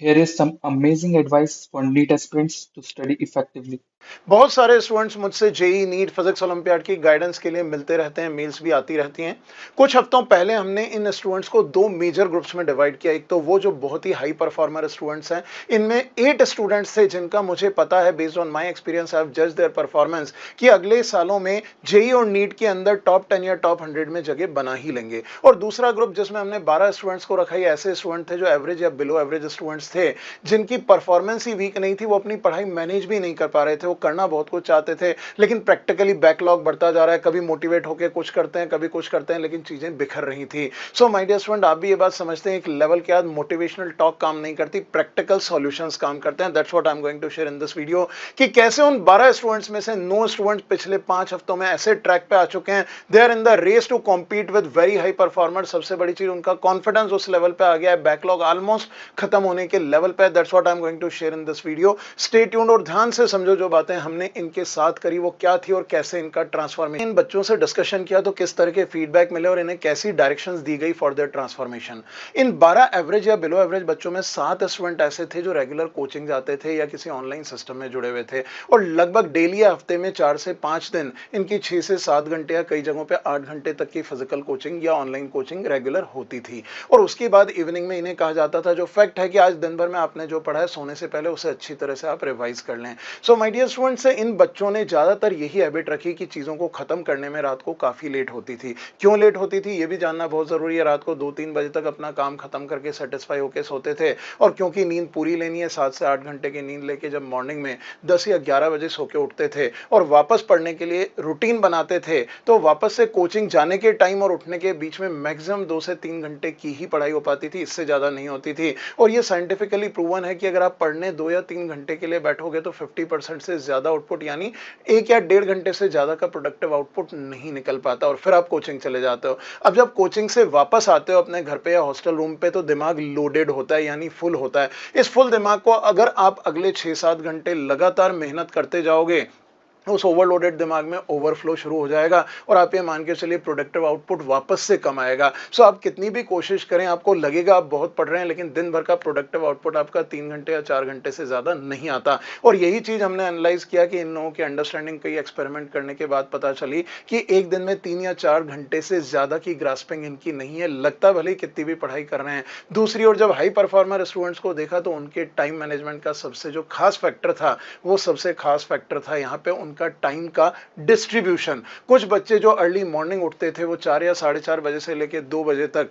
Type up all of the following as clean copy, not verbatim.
Here is some amazing advice for NEET aspirants to study effectively. बहुत सारे students मुझसे JEE NEET physics olympiad की guidance के लिए मिलते रहते हैं, मेल्स भी आती रहती हैं। कुछ हफ्तों पहले हमने इन स्टूडेंट्स को दो मेजर ग्रुप्स में डिवाइड किया। एक तो वो जो बहुत ही हाई परफॉर्मर स्टूडेंट्स हैं, इनमें 8 स्टूडेंट्स थे जिनका मुझे पता है, based on my experience I have जज देयर परफॉर्मेंस, कि अगले सालों में जेई और नीट के अंदर टॉप 10 या टॉप 100 में जगह बना ही लेंगे। और दूसरा ग्रुप जिसमें हमने 12 स्टूडेंट्स को रखा, ये ऐसे स्टूडेंट थे जो एवरेज या बिलो एवरेज स्टूडेंट्स थे, जिनकी परफॉर्मेंस ही वीक नहीं थी, वो अपनी पढ़ाई मैनेज भी नहीं कर पा रहे थे। वो करना बहुत कुछ चाहते थे, लेकिन प्रैक्टिकली बैकलॉग बढ़ता जा रहा है। कभी मोटिवेट होकर कुछ करते हैं, कभी कुछ करते हैं, लेकिन चीजें बिखर रही थी। सो माय डियर स्टूडेंट, आप भी ये बात समझते हैं, एक लेवल के बाद मोटिवेशनल टॉक काम नहीं करती, प्रैक्टिकल सॉल्यूशंस काम करते हैं। That's what I am going to share in this video, कि कैसे उन 12 स्टूडेंट्स में से 9 स्टूडेंट्स पिछले 5 हफ्तों में ऐसे ट्रैक पे आ चुके हैं, they are in the race to compete with very high performer. सबसे बड़ी चीज, उनका कॉन्फिडेंस उस लेवल पे आ गया है, बैकलॉग ऑलमोस्ट खत्म होने के लेवल पे। That's what I am going to share in this video. Stay tuned और ध्यान से समझो जो बातें हमने इनके साथ करी वो क्या थी और कैसे इनका ट्रांसफॉर्मेशन। इन बच्चों से डिस्कशन किया तो किस तरह के फीडबैक मिले और इन्हें कैसी डायरेक्शंस दी गई for their transformation. In 12 average या बिलो एवरेज बच्चों में 7 स्टूडेंट ऐसे थे जो रेगुलर कोचिंग जाते थे या किसी ऑनलाइन सिस्टम में जुड़े हुए थे, और लगभग डेली या हफ्ते में 4 से 5 दिन इनकी 6 से 7 घंटे या कई जगहों पे 8 घंटे तक की फिजिकल कोचिंग या ऑनलाइन कोचिंग रेगुलर होती थी। और उसके बाद इवनिंग में इन्हें कहा जाता था, जो फैक्ट है कि आज दिन भर में आपने जो पढ़ा है, सोने से पहले उसे अच्छी तरह से आप रिवाइज कर लें। सो माय डियर स्टूडेंट्स, इन बच्चों ने ज्यादातर यही हैबिट रखी कि चीजों को खत्म करने में रात को काफी लेट होती थी। क्यों लेट होती थी ये भी जानना बहुत जरूरी है। रात को 2-3 बजे तक अपना काम खत्म करके सेटिस्फाई होकर सोते थे, और क्योंकि नींद पूरी लेनी है, 7 से 8 घंटे की नींद लेके जब मॉर्निंग में 10 या 11 बजे सो के उठते थे और वापस पढ़ने के लिए रूटीन बनाते थे, तो वापस से कोचिंग जाने के टाइम और उठने के बीच में मैक्सिमम 2 से 3 घंटे की ही पढ़ाई हो पाती थी, इससे ज्यादा नहीं होती थी। और ये साइंटिफिकली प्रूवन है कि अगर आप पढ़ने 2 या 3 घंटे के लिए बैठोगे तो 50% से ज्यादा आउटपुट, यानी 1 या 1.5 घंटे से ज्यादा का प्रोडक्टिव आउटपुट नहीं निकल पाता, और फिर आप कोचिंग चले जाते हो। अब जब कोचिंग से वापस आते हो अपने घर पे या हॉस्टल रूम पे, तो दिमाग लोडेड होता है, यानी फुल होता है। इस फुल दिमाग को अगर आप अगले 6-7 घंटे लगातार मेहनत करते जाओगे, उस ओवरलोडेड दिमाग में ओवरफ्लो शुरू हो जाएगा, और आप ये मान के चलिए प्रोडक्टिव आउटपुट वापस से कम आएगा। सो आप कितनी भी कोशिश करें, आपको लगेगा आप बहुत पढ़ रहे हैं, लेकिन दिन भर का प्रोडक्टिव आउटपुट आपका 3 घंटे या 4 घंटे से ज्यादा नहीं आता। और यही चीज हमने एनालाइज किया कि इन लोगों की अंडरस्टैंडिंग, कई एक्सपेरिमेंट करने के बाद पता चली कि एक दिन में 3 या 4 घंटे से ज्यादा की ग्रास्पिंग इनकी नहीं है, लगता भले कितनी भी पढ़ाई कर रहे हैं। दूसरी ओर जब हाई परफॉर्मर स्टूडेंट्स को देखा, तो उनके टाइम मैनेजमेंट का सबसे जो खास फैक्टर था, वो सबसे खास फैक्टर था यहाँ पे उनका टाइम का डिस्ट्रीब्यूशन। कुछ बच्चे जो अर्ली मॉर्निंग उठते थे, वो 4 या 4:30 बजे से लेकर 2 बजे तक,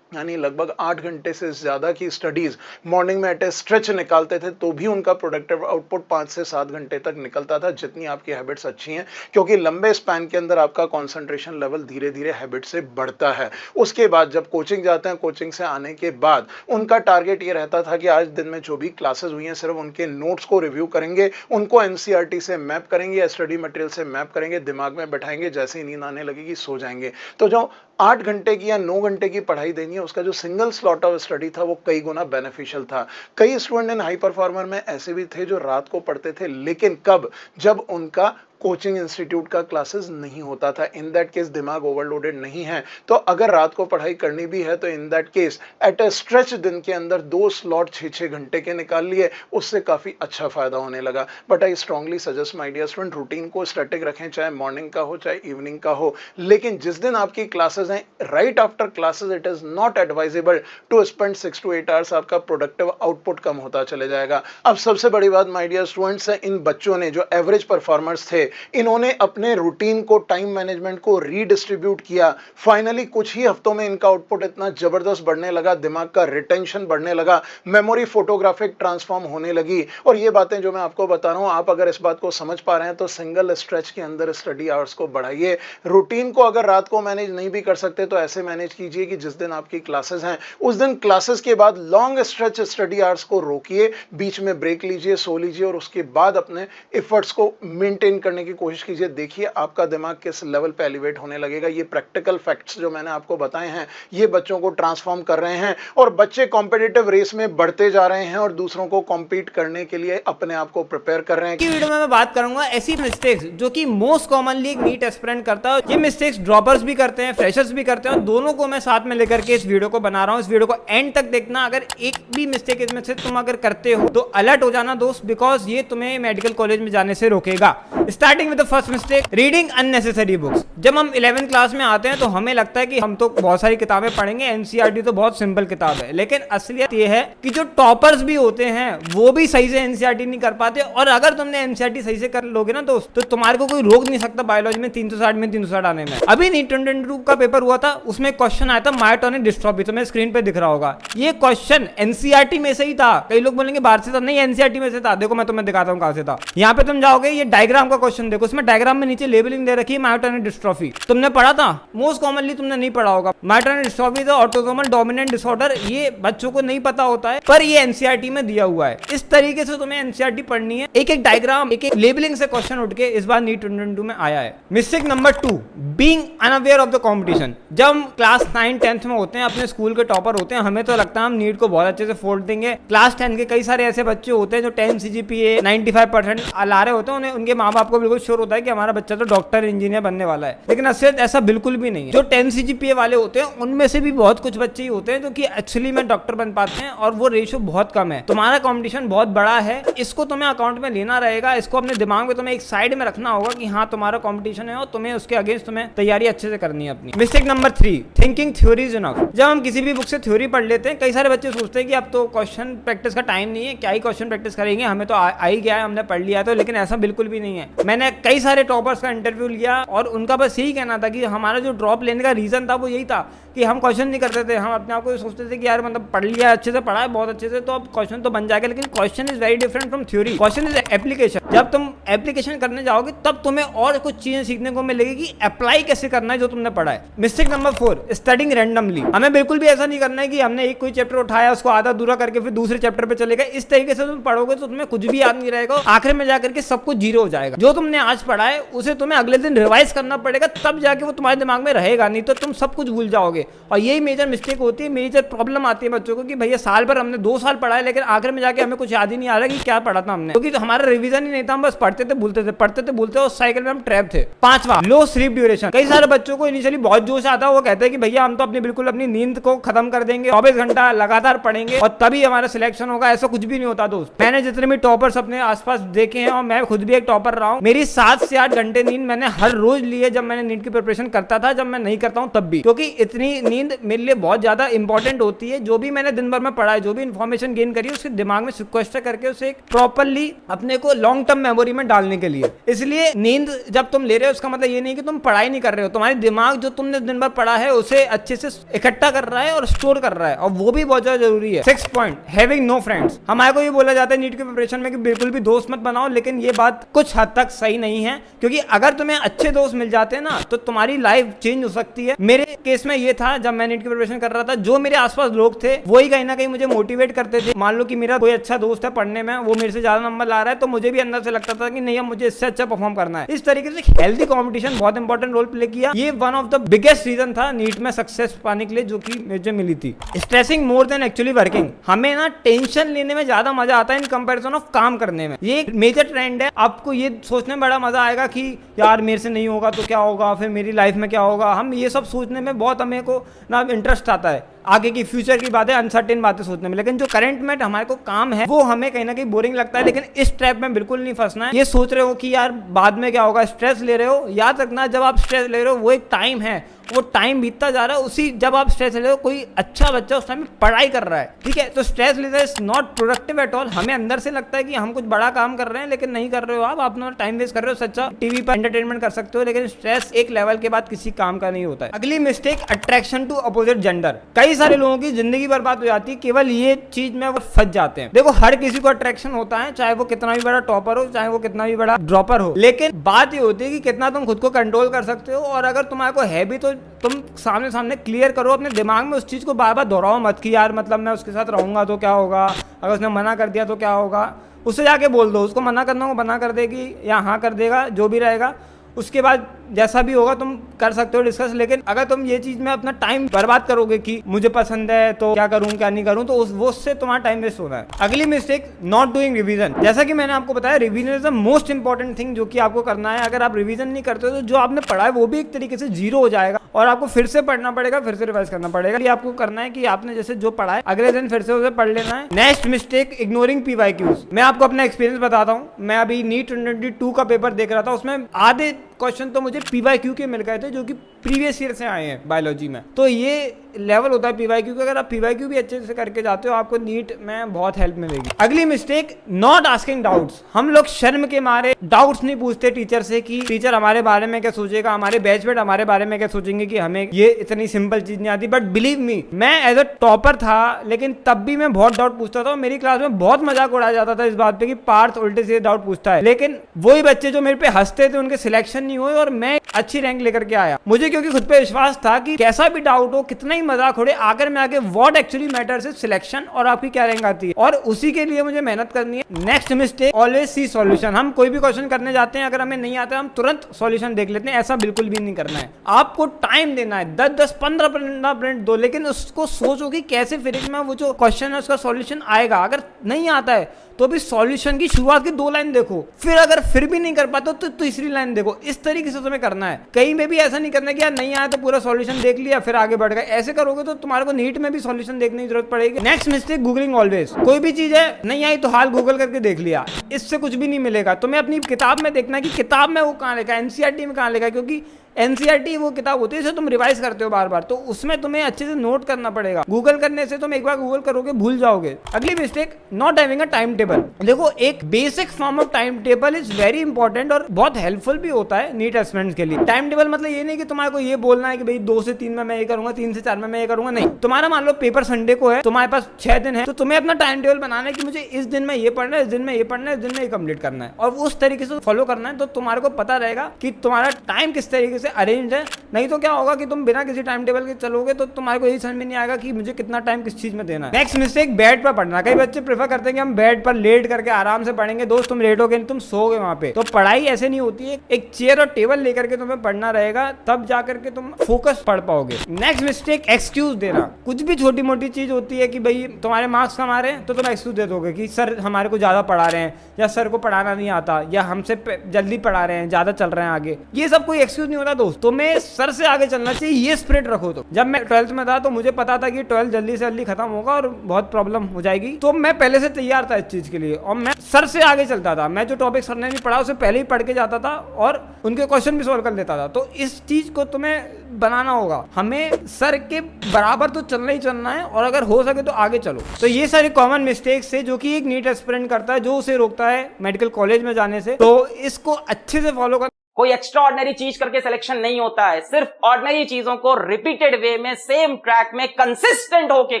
यानी लगभग 8 घंटे से ज्यादा की स्टडीज मॉर्निंग में एट ए स्ट्रेच निकालते थे, तो भी उनका प्रोडक्टिव आउटपुट 5 से 7 घंटे तक निकलता था, जितनी आपकी हैबिट्स अच्छी हैं, क्योंकि लंबे स्पैन के अंदर आपका कंसंट्रेशन लेवल धीरे धीरे हैबिट से बढ़ता है। उसके बाद जब कोचिंग जाते हैं, कोचिंग से आने के बाद उनका टारगेट ये रहता था कि आज दिन में जो भी क्लासेस हुई हैं, सिर्फ उनके नोट्स को रिव्यू करेंगे, उनको एनसीईआरटी से मैप करेंगे या स्टडी मटेरियल से मैप करेंगे, दिमाग में बैठाएंगे, जैसे ही नींद आने लगेगी सो जाएंगे। तो जो 8 घंटे की या 9 घंटे की पढ़ाई देनी है, उसका जो सिंगल स्लॉट ऑफ स्टडी था, वो कई गुना बेनिफिशियल था। कई स्टूडेंट इन हाई परफॉर्मर में ऐसे भी थे जो रात को पढ़ते थे, लेकिन कब? जब उनका कोचिंग इंस्टीट्यूट का क्लासेस नहीं होता था। इन दैट केस दिमाग ओवरलोडेड नहीं है, तो अगर रात को पढ़ाई करनी भी है, तो in that case at a stretch दिन के अंदर 2 स्लॉट 6-6 घंटे के निकाल लिए, उससे काफी अच्छा फायदा होने लगा। But I strongly suggest my dear student, routine को स्टैटिक रखें, चाहे मॉर्निंग का हो चाहे इवनिंग का हो, लेकिन जिस दिन आपकी क्लासेस हैं, right after classes it is not advisable to spend 6 to 8 hours. आपका प्रोडक्टिव आउटपुट कम होता चले जाएगा। अब सबसे बड़ी बात माय डियर स्टूडेंट्स, इन बच्चों ने, जो एवरेज परफॉर्मर्स थे, इन्होंने अपने रूटीन को, टाइम मैनेजमेंट को रीडिस्ट्रीब्यूट किया। फाइनली कुछ ही हफ्तों में इनका आउटपुट इतना जबरदस्त बढ़ने लगा, दिमाग का रिटेंशन बढ़ने लगा, मेमोरी फोटोग्राफिक ट्रांसफॉर्म होने लगी। और ये बातें जो मैं आपको बता रहा हूं, आप अगर इस बात को समझ पा रहे हैं, तो सिंगल स्ट्रेच के अंदर स्टडी आवर्स को बढ़ाइए। रूटीन को अगर रात को मैनेज नहीं भी कर सकते, तो ऐसे मैनेज कीजिए कि जिस दिन आपकी क्लासेस हैं, उस दिन क्लासेस के बाद लॉन्ग स्ट्रेच स्टडी आवर्स को रोकिए, बीच में ब्रेक लीजिए, सो लीजिए, और उसके बाद अपने एफर्ट्स को मेंटेन करने करने की कोशिश कीजिए, देखिए आपका दिमाग किस लेवल पे एलिवेट होने लगेगा। ये प्रैक्टिकल फैक्ट्स जो मैंने आपको बताए हैं, ये बच्चों को ट्रांसफॉर्म कर रहे हैं और बच्चे कॉम्पिटिटिव रेस में बढ़ते जा रहे हैं और दूसरों को कॉम्पीट करने के लिए अपने आप को प्रिपेयर कर रहे हैं। की वीडियो में मैं बात करूंगा ऐसी मिस्टेक्स जो कि मोस्ट कॉमनली एक नीट एस्पिरेंट करता है। ये मिस्टेक्स ड्रॉपर्स भी करते हैं, फ्रेशर्स भी करते हैं, और दोनों को मैं साथ में लेकर के इस वीडियो को बना रहा हूं। इस वीडियो को एंड तक देखना। अगर एक भी मिस्टेक इसमें से तुम अगर करते हो तो अलर्ट हो जाना दोस्त, बिकॉज ये तुम्हें मेडिकल कॉलेज में जाने से रोकेगा। Starting with the first mistake, reading unnecessary books. जब हम 11th क्लास में आते हैं तो हमें लगता है कि हम तो बहुत सारी किताबें पढ़ेंगे, एनसीईआरटी तो बहुत सिंपल किताब है, लेकिन असलियत ये है कि जो टॉपर्स भी होते हैं वो भी सही से एनसीईआरटी नहीं कर पाते। और अगर तुमने एनसीईआरटी सही से कर लोगे ना दोस्त, तो तुम्हारे को कोई रोक नहीं सकता बायोलॉजी में 360 में 360 आने में। अभी नीट 2022 का पेपर हुआ था, उसमें क्वेश्चन आया था मायोटोनिक डिस्ट्रॉफी, तुम्हें स्क्रीन पे दिख रहा होगा। ये क्वेश्चन एनसीईआरटी में से ही था। कई लोग बोलेंगे बाहर से था, नहीं एनसीईआरटी में से था। देखो मैं तुम्हें दिखाता हूँ कहां से था। यहाँ पे तुम जाओगे, ये डायग्राम का क्वेश्चन देखो, इसमें डायग्राम में नीचे लेबलिंग दे रखी है मायोटोनिक डिस्ट्रॉफी। तुमने पढ़ा था? मोस्ट कॉमनली तुमने नहीं पढ़ा होगा। Myotonic dystrophy is autosomal dominant disorder, ये बच्चों को नहीं पता होता है, पर ये एनसीईआरटी में दिया हुआ है। इस तरीके से तुम्हें एनसीईआरटी पढ़नी है। एक एक डायग्राम, एक एक लेबलिंग से क्वेश्चन उठ के इस बार नीट 2022 में आया है। Mistake number 2, being unaware of the competition. जब हम क्लास 9 10th में होते हैं, अपने स्कूल के टॉपर होते हैं, हमें तो लगता है हम नीट को बहुत अच्छे से फोड़ देंगे। क्लास 10 के कई सारे ऐसे बच्चे होते हैं जो 10 CGPA 95% ला रहे होते हैं। उन्हें उनके माँ बाप को बिल्कुल श्योर होता है कि हमारा बच्चा तो डॉक्टर इंजीनियर बनने वाला है, लेकिन असलियत ऐसा बिल्कुल भी नहीं है। जो 10 CGPA वाले होते हैं उनमें से भी बहुत कुछ बच्चे ही होते हैं जो कि एक्चुअली में डॉक्टर बन पाते हैं, और वो रेशो बहुत कम है। तुम्हारा कंपटीशन बहुत बड़ा है, इसको तुम्हें अकाउंट में लेना रहेगा। इसको अपने दिमाग में तुम्हें एक साइड में रखना होगा कि हाँ तुम्हारा कंपटीशन है और तुम्हें उसके अगेंस्ट तुम्हें तैयारी अच्छे से करनी है अपनी। Mistake number 3, thinking theory is enough. जब हम किसी भी बुक से थ्योरी पढ़ लेते हैं, कई सारे बच्चे सोचते हैं कि अब तो क्वेश्चन प्रैक्टिस का टाइम नहीं है, क्या ही क्वेश्चन प्रैक्टिस करेंगे, हमें तो आ ही गया है, हमने पढ़ लिया। तो लेकिन ऐसा बिल्कुल भी नहीं है। मैंने कई सारे टॉपर्स का इंटरव्यू लिया और उनका बस यही कहना था कि हमारा जो ड्रॉप लेने का रीजन था वो यही था कि हम क्वेश्चन नहीं करते थे। हम अपने आप को सोचते थे कि यार मतलब पढ़ लिया, अच्छे से पढ़ा है, बहुत अच्छे से, तो अब क्वेश्चन तो बन जाएगा। लेकिन question is very different from theory. Question is application. जब तुम एप्लीकेशन करने जाओगे तब तुम्हें और कुछ चीजें सीखने को मिलेगी कि अप्लाई कैसे करना है जो तुमने पढ़ा है। Mistake number 4, studying randomly. हमें बिल्कुल भी ऐसा नहीं करना है कि हमने एक कोई चैप्टर उठाया, उसको आधा दूरा करके फिर दूसरे चैप्टर पे चले गए। इस तरीके से तुम पढ़ोगे तो तुम्हें कुछ भी याद नहीं रहेगा, आखिर में जाकर के सब कुछ जीरो हो जाएगा। जो तुमने आज पढ़ा है उसे तुम्हें अगले दिन रिवाइज करना पड़ेगा, तब जाके वो तुम्हारे दिमाग में रहेगा, नहीं तो तुम सब कुछ भूल जाओगे। और यही मेजर मिस्टेक होती है, मेजर प्रॉब्लम आती है बच्चों को कि भैया साल भर हमने 2 साल पढ़ा है, लेकिन आखिर में जाके हमें कुछ याद ही नहीं आ रहा कि क्या पढ़ा था हमने, क्योंकि तो हमारा रिवीजन ही नहीं था। हम बस पढ़ते थे भूलते थे, पढ़ते थे भूलते, उस साइकिल में हम ट्रैप थे। 5वां, लो स्लीप ड्यूरेशन। कई सारे बच्चों को इनिशियली बहुत जोश आता है, वो कहते हैं कि भैया हम तो अपनी बिल्कुल अपनी नींद को खत्म कर देंगे, 24 घंटा लगातार पढ़ेंगे और तभी हमारा सिलेक्शन होगा। ऐसा कुछ भी नहीं होता दोस्त। मैंने जितने भी टॉपर्स अपने आसपास देखे हैं, और मैं खुद भी एक टॉपर रहा हूं, मेरी 7 से 8 घंटे नींद मैंने हर रोज ली है। जब मैंने नीट की प्रिपरेशन करता था, जब मैं नहीं करता हूं तब भी, क्योंकि इतनी नींद मेरे लिए बहुत ज्यादा इंपॉर्टेंट होती है। जो भी मैंने दिन भर में पढ़ा है, जो भी इन्फॉर्मेशन गेन करी है, उसके दिमाग में सिक्वेस्टर करके उसे एक प्रॉपर्ली अपने को लॉन्ग टर्म मेमोरी में डालने के लिए। इसलिए नींद जब तुम ले रहे हो उसका मतलब ये नहीं कि तुम पढ़ाई नहीं कर रहे हो। तुम्हारे दिमाग जो तुमने दिन भर पढ़ा है उसे अच्छे से इकट्ठा कर रहा है और स्टोर कर रहा है, और वो भी बहुत ज्यादा जरूरी है। 6 पॉइंट, हैविंग नो फ्रेंड्स। हमारे को ये बोला जाता है नीट की प्रिपरेशन में कि बिल्कुल भी दोस्त मत बनाओ, लेकिन ये बात कुछ हद तक सही नहीं है, क्योंकि अगर तुम्हें अच्छे दोस्त मिल जाते हैं ना तो तुम्हारी लाइफ चेंज हो सकती है। मेरे केस में ये था, जब मैं नीट की प्रिपरेशन कर रहा था, जो मेरे आसपास लोग थे वही कहीं ना कहीं मुझे मोटिवेट करते थे। मान लो कि मेरा कोई अच्छा दोस्त है पढ़ने में, वो मेरे से ज्यादा नंबर ला रहा है, तो मुझे भी अंदर से लगता था कि नहीं अब मुझे इससे अच्छा परफॉर्म करना है। इस तरीके से हेल्दी कंपटीशन बहुत इंपॉर्टेंट रोल प्ले किया। ये one of the biggest reason था नीट में सक्सेस पाने के लिए जो कि मुझे मिली थी। Stressing more than actually working. हमें ना टेंशन लेने में ज्यादा मजा आता है इन कंपैरिजन ऑफ काम करने में। ये एक मेजर ट्रेंड है। आपको ये सोचने में बड़ा मजा आएगा कि यार मेरे से नहीं होगा तो क्या होगा, फिर मेरी लाइफ में क्या होगा। हम ये सब सोचने में बहुत हमें को ना इंटरेस्ट आता है, आगे की फ्यूचर की बातें, अनसर्टेन बातें सोचने में। लेकिन जो करंट में हमारे को काम है वो हमें कहीं ना कहीं बोरिंग लगता है। लेकिन इस ट्रैप में बिल्कुल नहीं फंसना है। ये सोच रहे हो कि यार बाद में क्या होगा, स्ट्रेस ले रहे हो, याद रखना जब आप स्ट्रेस ले रहे हो वो एक टाइम है, वो टाइम बीतता जा रहा है। उसी जब आप स्ट्रेस ले रहे हो, कोई अच्छा बच्चा उस टाइम में पढ़ाई कर रहा है, ठीक है, तो स्ट्रेस लेना is not productive at all. हमें अंदर से लगता है कि हम कुछ बड़ा काम कर रहे हैं, लेकिन नहीं कर रहे हो। आप अपना टाइम वेस्ट कर रहे हो। सच्चा टीवी पर एंटरटेनमेंट कर सकते हो, लेकिन स्ट्रेस एक लेवल के बाद किसी काम का नहीं होता है। अगली mistake, attraction to opposite gender. कई सारे लोगों की जिंदगी बर्बाद हो जाती है केवल ये चीज में वो फंस जाते हैं। देखो हर किसी को अट्रैक्शन होता है, चाहे वो कितना भी बड़ा टॉपर हो, चाहे वो कितना भी बड़ा ड्रॉपर हो, लेकिन बात ये होती है कि कितना तुम खुद को कंट्रोल कर सकते हो। और अगर तुम्हारे को है भी तो तुम सामने सामने क्लियर करो अपने दिमाग में। उस चीज को बार बार दोहराओ मत कि यार मतलब मैं उसके साथ रहूंगा तो क्या होगा, अगर उसने मना कर दिया तो क्या होगा। उससे जाके बोल दो, उसको मना करना हो मना कर देगी या हाँ कर देगा, जो भी रहेगा। उसके बाद जैसा भी होगा तुम कर सकते हो डिस्कस। लेकिन अगर तुम ये चीज में अपना टाइम बर्बाद करोगे कि मुझे पसंद है तो क्या करूं क्या नहीं करूं, तो उससे तुम्हारा टाइम वेस्ट होना है। अगली मिस्टेक, नॉट डूइंग रिवीजन। जैसा कि मैंने आपको बताया, revision is the most important thing जो कि आपको करना है। अगर आप रिवीजन नहीं करते हो तो जो आपने पढ़ा है वो भी एक तरीके से जीरो हो जाएगा और आपको फिर से पढ़ना पड़ेगा, फिर से रिवाइज करना पड़ेगा। ये आपको करना है कि आपने जैसे जो पढ़ा है अगले दिन फिर से उसे पढ़ लेना है। Next mistake, ignoring PYQs। मैं आपको अपना एक्सपीरियंस बताता हूँ। मैं अभी नीट 2022 का पेपर देख रहा था, उसमें आधे क्वेश्चन तो मुझे PYQ के मिल गए थे जो कि प्रीवियस ईयर से आए हैं बायोलॉजी में। तो ये लेवल होता है PYQ का। अगर आप PYQ भी अच्छे से करके जाते हो आपको नीट में बहुत हेल्प मिलेगी। अगली मिस्टेक, नॉट आस्किंग डाउट्स। हम लोग शर्म के मारे डाउट्स नहीं पूछते टीचर से कि टीचर हमारे बारे में क्या सोचेगा, हमारे बैचमेट हमारे बारे में क्या सोचेंगे कि हमें ये इतनी सिंपल चीज नहीं आती। बट बिलीव मी, मैं एज अ टॉपर था लेकिन तब भी मैं बहुत डाउट पूछता था। मेरी क्लास में बहुत मजाक उड़ाया जाता था इस बात पे कि पार्थ उल्टे सीधे डाउट पूछता है। लेकिन वही बच्चे जो मेरे पे हंसते थे उनके सिलेक्शन नहीं हुए और मैं अच्छी रैंक लेकर के आया। मुझे क्योंकि खुद पे विश्वास था कि कैसा भी डाउट हो, कितना ही मजाक उड़े, आकर में आगे what actually matters is selection और आपकी क्या रैंक आती है, और उसी के लिए मुझे मेहनत करनी है। Next mistake, always see solution. हम कोई भी क्वेश्चन करने जाते हैं, अगर हमें नहीं आता है हम तुरंत सॉल्यूशन देख लेते हैं। ऐसा बिल्कुल भी नहीं करना है। आपको टाइम देना है, 10-10, 15 मिनट दो, लेकिन उसको सोचो कि कैसे फिर में वो जो क्वेश्चन है उसका सॉल्यूशन आएगा। अगर नहीं आता है तो भी सॉल्यूशन की शुरुआत की 2 लाइन देखो, फिर अगर फिर भी नहीं कर पाते तो तीसरी लाइन देखो। इस तरीके से तुम्हें करना है। कहीं में भी ऐसा नहीं करना कि यार नहीं आया तो पूरा सॉल्यूशन देख लिया फिर आगे बढ़ गए। ऐसे करोगे तो तुम्हारे को नीट में भी सॉल्यूशन देखने की जरूरत पड़ेगी। Next mistake, googling always. कोई भी चीज है नहीं आई तो हाल गूगल करके देख लिया, इससे कुछ भी नहीं मिलेगा। तुम्हें अपनी किताब में देखना है कि किताब में वो कहाँ लिखा है, NCERT में कहाँ लिखा है, क्योंकि NCERT वो किताब होती है जिसे तुम रिवाइज करते हो बार बार, तो उसमें तुम्हें अच्छे से नोट करना पड़ेगा। गूगल करने से तुम एक बार गूगल करोगे भूल जाओगे। अगली mistake, not having a time table. देखो, एक basic form of time table is very important और बहुत हेल्पफुल भी होता है नीट एस्पिरेंट्स के लिए। टाइम टेबल मतलब ये नहीं कि तुम्हारे को ये बोलना है कि भाई 2 से 3 में मैं ये करूंगा, 3 से 4 में मैं ये करूंगा। नहीं, तुम्हारा मान लो पेपर संडे को है, तुम्हारे पास 6 दिन है, तो तुम्हें अपना टाइम टेबल बनाना है कि मुझे इस दिन में ये पढ़ना है, इस दिन में ये पढ़ना है, इस दिन में ये कंप्लीट करना है, और उस तरीके से फॉलो करना है। तो तुम्हारे को पता रहेगा कि तुम्हारा टाइम किस तरीके से अरेंज है। नहीं तो क्या होगा कि तुम बिना किसी टाइम टेबल के चलोगे तो तुम्हारे को यही समझ में नहीं आएगा कि मुझे कितना टाइम किस चीज में देना है। नेक्स्ट मिस्टेक, बेड पर पढ़ना। कई बच्चे प्रेफर करते हैं कि हम बेड पर लेट करके आराम से पढ़ेंगे। दोस्त, तुम लेटोगे नहीं, तुम सोओगे वहां पे। तो पढ़ाई ऐसे नहीं होती है। एक चेयर और टेबल लेकर के तुम्हें पढ़ना रहेगा, तब जाकर के तुम फोकस पढ़ पाओगे। नेक्स्ट मिस्टेक, एक्सक्यूज देना। कुछ भी छोटी मोटी चीज होती है कि भाई तुम्हारे मार्क्स कम आ रहे हैं तो तुम एक्सक्यूज दे दोगे कि सर हमारे को ज्यादा पढ़ा रहे हैं, या सर को पढ़ाना नहीं आता, या हमसे जल्दी पढ़ा रहे हैं, ज्यादा चल रहे हैं आगे। ये सब कोई एक्सक्यूज नहीं होता दोस्त। तुम्हें सर से आगे चलना चाहिए, ये स्पिरिट रखो। तो जब मैं 12th में था तो मुझे पता था कि 12th जल्दी से जल्दी खत्म होगा और बहुत प्रॉब्लम हो जाएगी, तो मैं पहले से तैयार था इस चीज के लिए और मैं सर से आगे चलता था। मैं जो टॉपिक सर ने भी पढ़ा उसे पहले ही पढ़ के जाता था और उनके क्वेश्चन भी सॉल्व कर लेता था। तो इस चीज को तुम्हें बनाना होगा। हमें सर के बराबर तो चलना ही चलना है और अगर हो सके तो आगे चलो। तो ये सारी कॉमन मिस्टेक्स है जो कि एक नीट एस्पिरेंट करता है, जो उसे रोकता है मेडिकल कॉलेज में जाने से। तो इसको अच्छे से फॉलो कर। कोई एक्स्ट्रा ऑर्डिनरी चीज करके सिलेक्शन नहीं होता है। सिर्फ ऑर्डिनरी चीजों को रिपीटेड वे में सेम ट्रैक में कंसिस्टेंट होके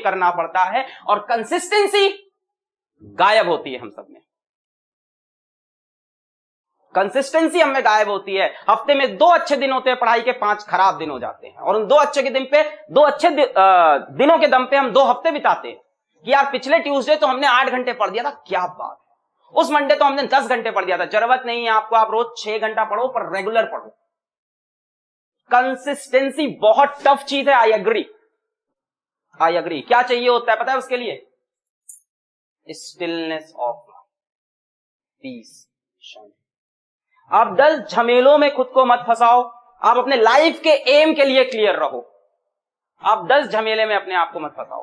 करना पड़ता है और कंसिस्टेंसी गायब होती है हम सब में। कंसिस्टेंसी हमें गायब होती है। हफ्ते में 2 अच्छे दिन होते हैं पढ़ाई के, 5 खराब दिन हो जाते हैं, और उन 2 अच्छे के दिन पे 2 अच्छे दिनों के दम पे हम 2 हफ्ते बिताते हैं कि यार पिछले ट्यूसडे तो हमने 8 घंटे पढ़ दिया था, क्या बात, उस मंडे तो हमने 10 घंटे पढ़ दिया था। जरूरत नहीं है आपको, आप रोज 6 घंटा पढ़ो पर रेगुलर पढ़ो। कंसिस्टेंसी बहुत टफ चीज है। I agree. क्या चाहिए होता है पता है उसके लिए? Stillness of peace. आप 10 झमेलों में खुद को मत फंसाओ। आप अपने लाइफ के एम के लिए क्लियर रहो। आप 10 झमेले में अपने आप को मत फंसाओ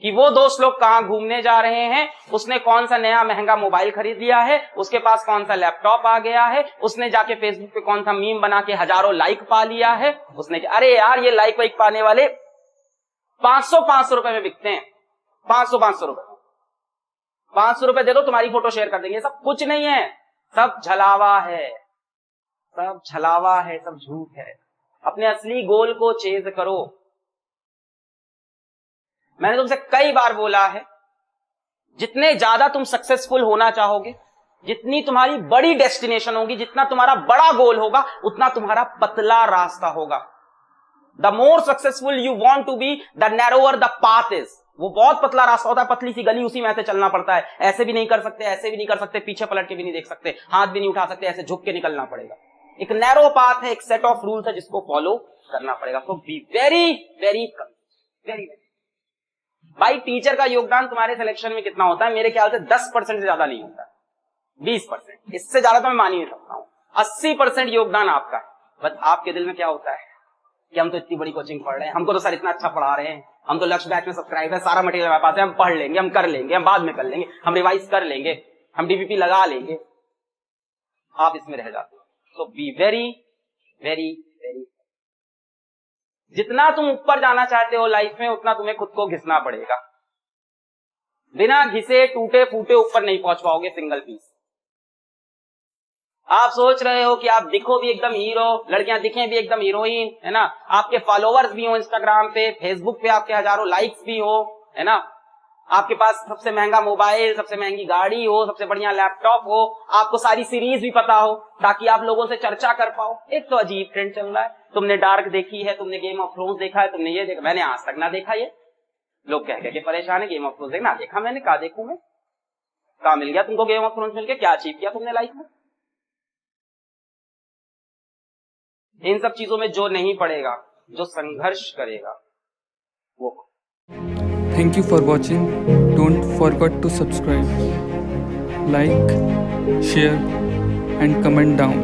कि वो दोस्त लोग कहां घूमने जा रहे हैं, उसने कौन सा नया महंगा मोबाइल खरीद लिया है, उसके पास कौन सा लैपटॉप आ गया है, उसने जाके फेसबुक पे कौन सा मीम बना के हजारों लाइक पा लिया है, उसने अरे यार ये लाइक वाइक पाने वाले 500 रुपए में बिकते हैं। 500 रुपए 500 रुपए दे दो तुम्हारी फोटो शेयर कर देंगे। सब कुछ नहीं है, सब छलावा है, सब छलावा है, सब झूठ है। अपने असली गोल को चेज करो। मैंने तुमसे कई बार बोला है, जितने ज्यादा तुम सक्सेसफुल होना चाहोगे, जितनी तुम्हारी बड़ी डेस्टिनेशन होगी, जितना तुम्हारा बड़ा गोल होगा, उतना तुम्हारा पतला रास्ता होगा। The more successful you want to be, the narrower the path is. वो बहुत पतला रास्ता होता है, पतली सी गली, उसी में ऐसे चलना पड़ता है। ऐसे भी नहीं कर सकते, ऐसे भी नहीं कर सकते, पीछे पलट के भी नहीं देख सकते, हाथ भी नहीं उठा सकते, ऐसे झुक के निकलना पड़ेगा। एक नैरो पाथ है, एक सेट ऑफ रूल्स है जिसको फॉलो करना पड़ेगा। तो बी वेरी वेरी वेरी भाई, टीचर का योगदान तुम्हारे सिलेक्शन में कितना होता है? मेरे ख्याल से 10% से ज्यादा नहीं होता है, 20%, इससे ज्यादा तो मैं मान ही नहीं सकता हूं। 80% योगदान आपका है। बस आपके दिल में क्या होता है कि हम तो इतनी बड़ी कोचिंग पढ़ रहे हैं, हमको तो सर इतना अच्छा पढ़ा रहे हैं, हम तो लक्ष्य बैच में सब्सक्राइब है, सारा मटेरियल हमारे पास है, हम पढ़ लेंगे, हम कर लेंगे, हम बाद में कर लेंगे, हम रिवाइज कर लेंगे, हम डीपीपी लगा लेंगे। आप इसमें रह जाते हो। सो बी वेरी वेरी वेरी, जितना तुम ऊपर जाना चाहते हो लाइफ में, उतना तुम्हें खुद को घिसना पड़ेगा। बिना घिसे टूटे फूटे ऊपर नहीं पहुंच पाओगे सिंगल पीस। आप सोच रहे हो कि आप दिखो भी एकदम हीरो, लड़कियां दिखें भी एकदम हीरोइन, है ना, आपके फॉलोअर्स भी हो इंस्टाग्राम पे, फेसबुक पे आपके हजारों लाइक्स भी हो, है ना, आपके पास सबसे महंगा मोबाइल, सबसे महंगी गाड़ी हो, सबसे बढ़िया लैपटॉप हो, आपको सारी सीरीज भी पता हो ताकि आप लोगों से चर्चा कर पाओ। एक तो अजीब ट्रेंड चल रहा है, तुमने डार्क देखी है, तुमने गेम ऑफ थ्रोन्स देखा है, तुमने ये देखा, मैंने आज तक ना देखा। ये लोग कह के परेशान है, गेम ऑफ थ्रोन्स ना देखा मैंने, कहा देखूं मैं, कहा मिल गया तुमको गेम ऑफ थ्रोन्स मिल के, क्या अचीव किया तुमने लाइफ में? इन सब चीजों में जो नहीं पड़ेगा, जो संघर्ष करेगा वो। Thank you for watching. Don't forget to subscribe, like, share and comment down.